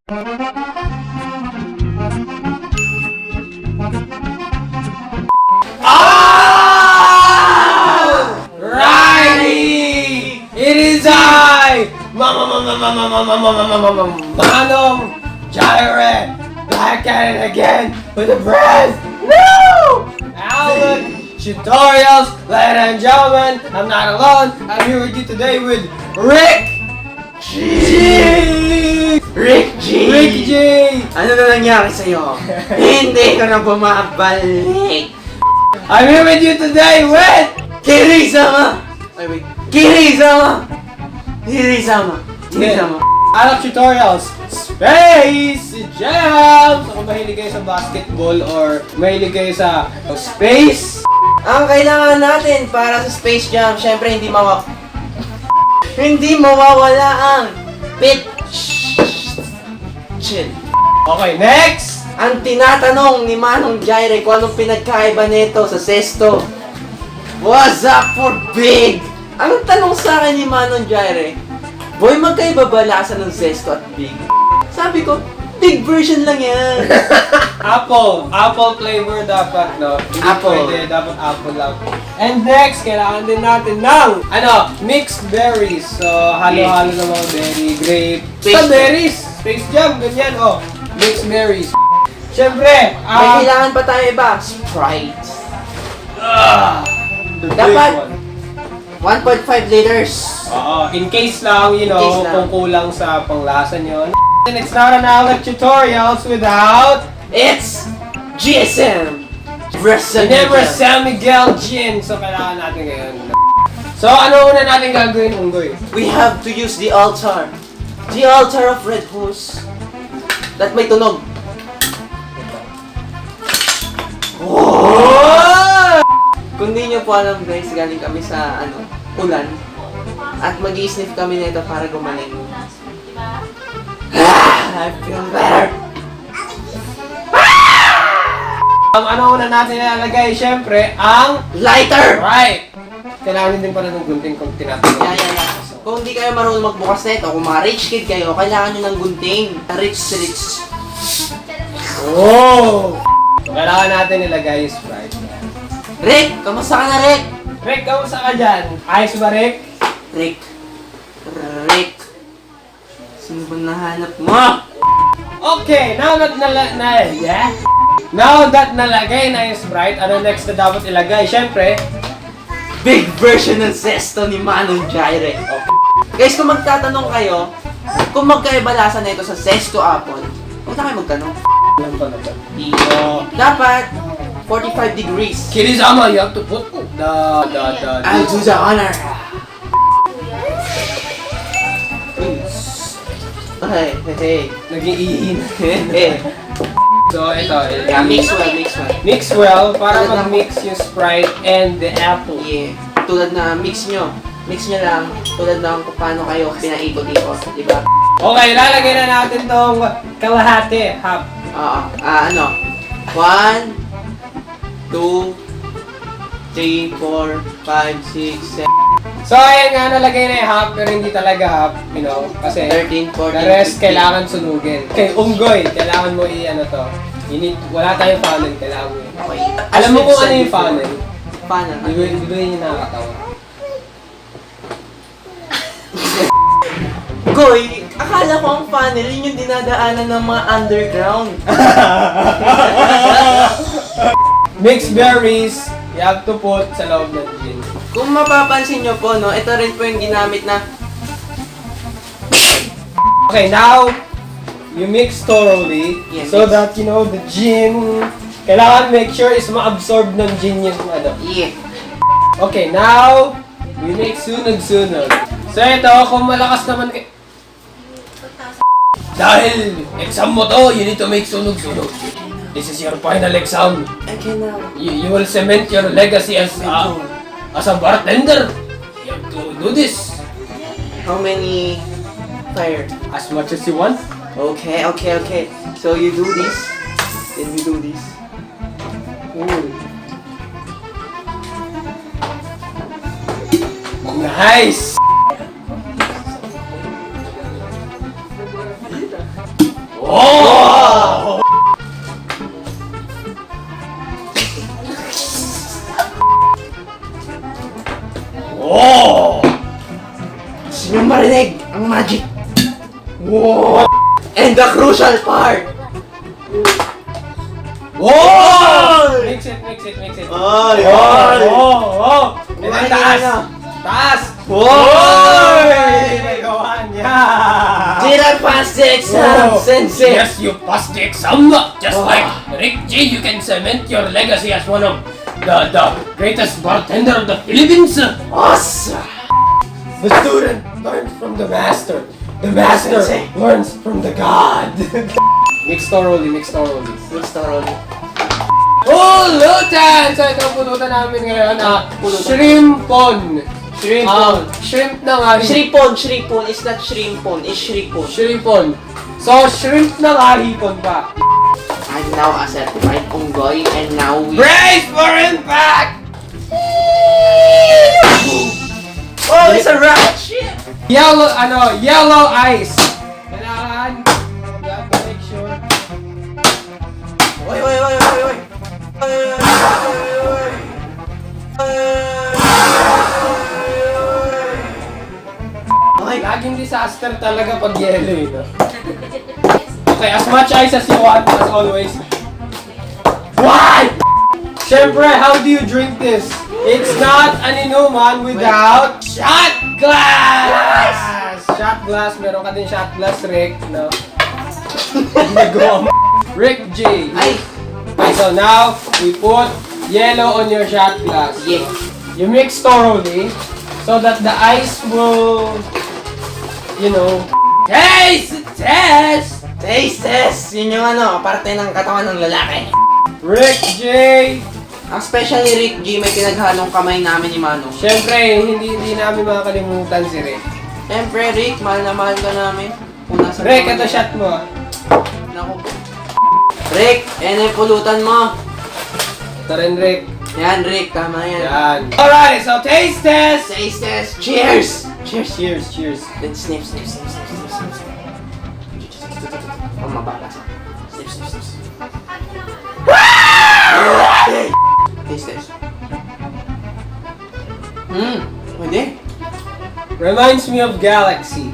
Righty! It is I, Manong Jireh, back at it again with a brand new Alak tutorials. Ladies and gentlemen, I'm not alone. I'm here with you today with Rick G. Rick G! Rick G! Ano na nangyari sa'yo? Hindi ko na bumabalik! I'm here with you today with Kirizama! Ay, wait. Kirizama! Alak tutorials, Space Jam! So kung mahilig kayo sa basketball or mahilig kayo sa space, Ang kailangan natin para sa Space Jam, syempre hindi mawawala ang chill. Okay, next! Ang tinatanong ni Manong Jireh kung anong pinagkaiba nito sa Zesto. What's up for big? Ang tanong sa akin ni Manong Jireh, boy, magkaiba ba lasa ng Zesto at big? Sabi ko, big version lang yan. Apple flavor dapat, no? Hindi Apple. pwede, dapat apple lang. And next, kailangan din natin ng, mixed berries. So, halo-halo ng mga berry, grape, berries, Space Jam, ganyan, mixed berries. Siyempre, May kailangan pa tayo iba, Sprite. the big Dapat one. 1.5 liters. In case lang, kung kulang sa panglasa nyo. And it's not an Alak tutorials without It's GSM. Never sell Miguel Gin. So, kailangan natin ngayon. So, ano una natin gagawin, Unggoy? We have to use the altar. The altar of red hose. That may tunog. Oh! Kung di nyo po alam guys, galing kami sa ulan. At mag-i-sniff kami nito para gumaling. I feel better. Ang ano una natin ilalagay, syempre, ang Lighter! right. Kailangan din pala ng gunting kung tinatanong. Yeah. Kung di kayo marunong magbukas nito, kung mga rich kid kayo, kailangan nyo ng gunting. Rich. Oh! So, kailangan natin ilagay yung Sprite. Rick! Kamusta ka na, Rick? Rick, kamusta ka dyan? Ayos ba, Rick? Rick. Sino ba nahanap mo? Okay, now that nalagay na yung Sprite, ano next na dapat ilagay? Syempre, Big version ng Zesto ni Manong Jireh. Guys, kung magtatanong kayo, kung magkaiba lasa na ito sa Zesto Apple, huwag na kayo magtanong. Dapat 45 degrees. Kirizama, you have to put I'll do the honor. Hey. nag-iihin. So, ito. Mix well para mag-mix yung Sprite and the apple. Yeah. Tulad na mix nyo lang. Tulad na kung paano kayo pinaikot-ikot. Diba? Okay, lalagay na natin tong kalahati, half. 1, 2, 3, 4, 5, 6, 7. So, ayan nga, nalagay na yung half, pero hindi talaga half, kasi 13, 14, the rest 15. kailangan sunugin. Okay, Unggoy, kailangan mo wala tayong funnel, kailangan mo Okay. Alam mo kung ano yung funnel? Paano? Bibigyan niyo nakakatawa. Goy, akala ko ang funnel, yun yung dinadaanan ng mga underground. Mixed berries, you have to put sa loob ng gin. Kung mapapansin nyo po, no, ito rin po yung ginamit na... Okay, now, you mix thoroughly so mix. that, the gin, kailangan make sure is ma-absorb ng gin yung Yeah. Okay, now, we make sunog-sunog. So ito, kung malakas naman dahil exam mo to, you need to make sunog-sunog. This is your final exam. I cannot. You will cement your legacy as a bartender. You have to do this. How many fire? As much as you want. Okay. So you do this, then you do this. Nice! And the crucial part! Whoa! Mix it. Ay! Oh! And then taas! Whoa! Nagawa niya! Jireh passed the exam, Sensei! Yes, you passed the exam! Just like Rick G, you can cement your legacy as one of the greatest bartender of the Philippines! Awesome! The student learns from the master. The master learns from the god. Mix thoroughly. Pulutan! So ito ang pulutan namin ngayon. Shrimpon. Shrimp na nga. Shripon. It's not shrimpon. It's shripon. Shrimpon. So, shrimp na nga, hipon pa. I'm now a certified unggoy and now we... Brace for impact! Oh, it's a rocket ship! Yellow ice. Kailangan. You have to make sure. Wait. Laging disaster talaga pag yellow eh, no? Okay, as much ice as you want, as always. Why? Siyempre, how do you drink this? It's not an inuman without shot glass! Shot glass, meron ka din shot glass, Rick, no? Rick J. Okay, so now, we put yellow on your shot glass. Yeah. You mix thoroughly so that the ice will, you know, taste test! Yun yung parte ng katawan ng lalaki. Rick J. Ang special ni Rick G, may pinaghalong kamay namin ni Manong. Siyempre, hindi namin makakalimutan si Rick. Siyempre, Rick, mahal na mahal ka namin. Rick, ito shot mo. Naku. Rick, yung pulutan mo. Ito rin, Rick. Yan, Rick, tama yan. Alright, so taste test! Taste test. Cheers! Cheers. Let's sniff. Ang mabalas. Sniff. Taste test. Pwede. Reminds me of Galaxy.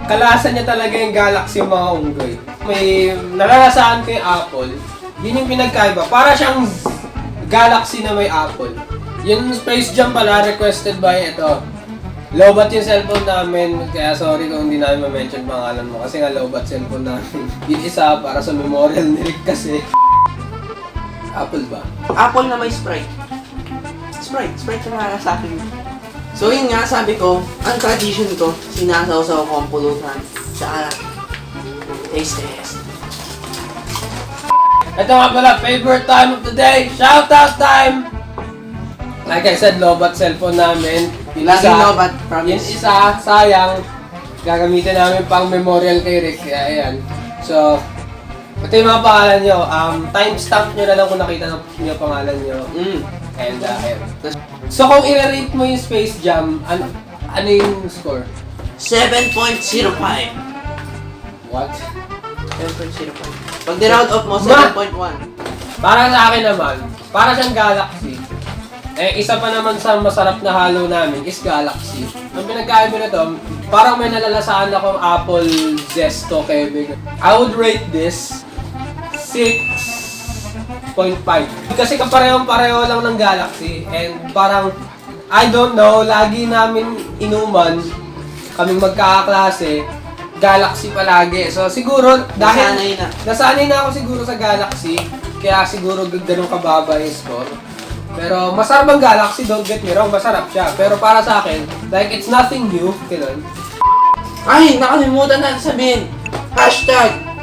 Kalasa niya talaga yung Galaxy yung mga unggoy. May nalalasahan ko yung apple. Yun yung pinagkaiba. Para siyang Galaxy na may apple. Yung Space Jam pala requested by ito. Lobat yung cellphone namin, kaya sorry kung hindi namin ma-mention pangalan mo kasi nga lobat cellphone namin. Yung isa para sa memorial ni Rick kasi. Apple ba? Apple na may Sprite. Sprite na sa akin. So yun nga, sabi ko, ang tradition ko, sinasaw-saw ko ang pulutan sa alak. Taste test. Ito nga pala, favorite time of the day, shoutout time! Like I said, lobat cellphone namin. Laging lobat, promise. Yung isa, sayang, gagamitin namin pang memorial kay Rick, kaya ayan. So, ito yung mga pangalan nyo, timestamp nyo na lang kung nakita nyo pangalan nyo. And ayan. So kung i-rate mo yung Space Jam, ano yung score? 7.05. What? 7.05. Pag ni-round off mo, 7.1. Para sa akin naman, para siyang Galaxy. Isa pa naman sa masarap na halo namin is Galaxy. Ang pinagkaiba na to, parang may nalalasaan akong apple zesto kebig. I would rate this 6.5. Kasi kaparehong-pareho lang ng Galaxy and parang, I don't know, lagi namin inuman, kaming magkakaklase, Galaxy palagi. So siguro, dahil nasanay na ako siguro sa Galaxy, kaya siguro ganun kababa yung score. Pero masarap ang Galaxy, don't get me wrong, masarap siya. Pero para sa akin, like it's nothing new, ganun. Ay, nakalimutan natin sabihin.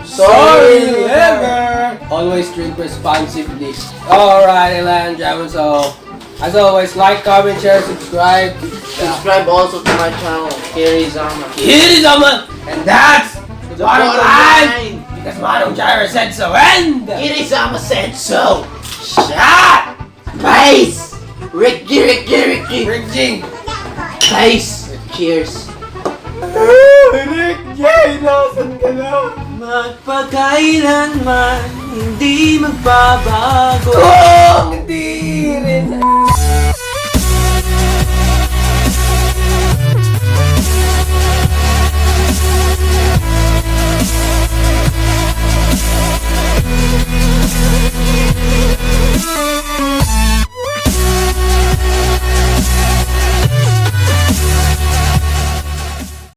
#Sorry Never! Always drink responsibly. Alright, ladies and gentlemen, so as always, like, comment, share, subscribe. Subscribe also to my channel, Kirizama. And that's the bottom line! Because Manong Jireh said so, and Kirizama said so. Shot! Guys! Rick G! Guys! Cheers! Rick J! Nasaan ka na? Magpakailanman, hindi magbabago. Hindi